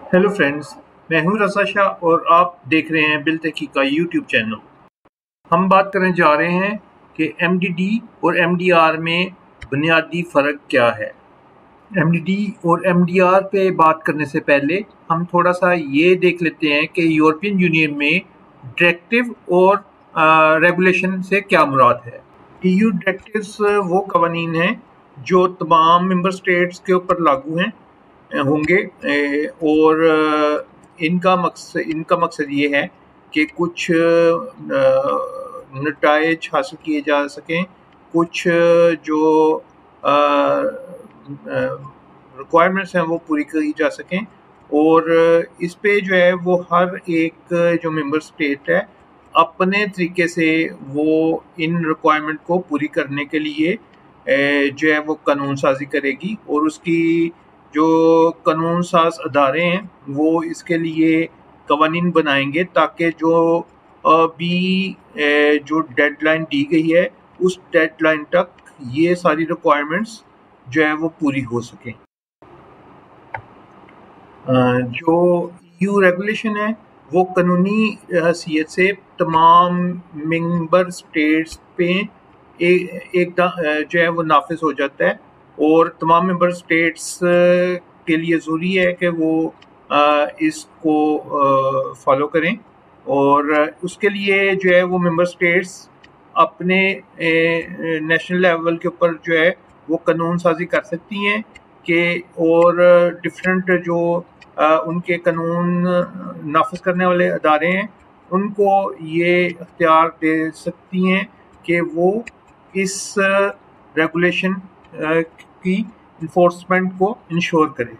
Hello friends, मैं हूं रज़ा शाह और आप देख रहे हैं बिल-तहक़ीक़ का यूट्यूब चैनल। हम बात करने जा रहे हैं कि एमडीडी और एमडीआर में बुनियादी फ़र्क क्या है। एमडीडी और एमडीआर पे बात करने से पहले हम थोड़ा सा ये देख लेते हैं कि यूरोपियन यूनियन में डायरेक्टिव और रेगुलेशन से क्या मुराद है। ईयू डायरेक्टिव्स वो कवानीन हैं जो तमाम मेंबर स्टेट्स के ऊपर लागू हैं होंगे और इनका मकसद ये है कि कुछ नताइज हासिल किए जा सकें, कुछ जो रिक्वायरमेंट्स हैं वो पूरी की जा सकें और इस पे जो है वो हर एक जो मेंबर स्टेट है अपने तरीके से वो इन रिक्वायरमेंट को पूरी करने के लिए जो है वो कानून साजी करेगी और उसकी जो कानून साज अदारे हैं वो इसके लिए कवानीन बनाएंगे ताकि जो भी जो डेडलाइन दी गई है उस डेडलाइन तक ये सारी रिक्वायरमेंट्स जो है वो पूरी हो सकें। जो ईयू रेगुलेशन है वो कानूनी हैसियत से तमाम मेंबर स्टेट्स पे एक जो है वो नाफिज हो जाता है और तमाम मेंबर स्टेट्स के लिए ज़रूरी है कि वो इसको फॉलो करें और उसके लिए जो है वो मेंबर स्टेट्स अपने नेशनल लेवल के ऊपर जो है वो कानून साजी कर सकती हैं कि और डिफरेंट जो उनके कानून नाफिज करने वाले अदारे हैं उनको ये इख्तियार दे सकती हैं कि वो इस रेगुलेशन की इन्फोर्समेंट को इंश्योर करें।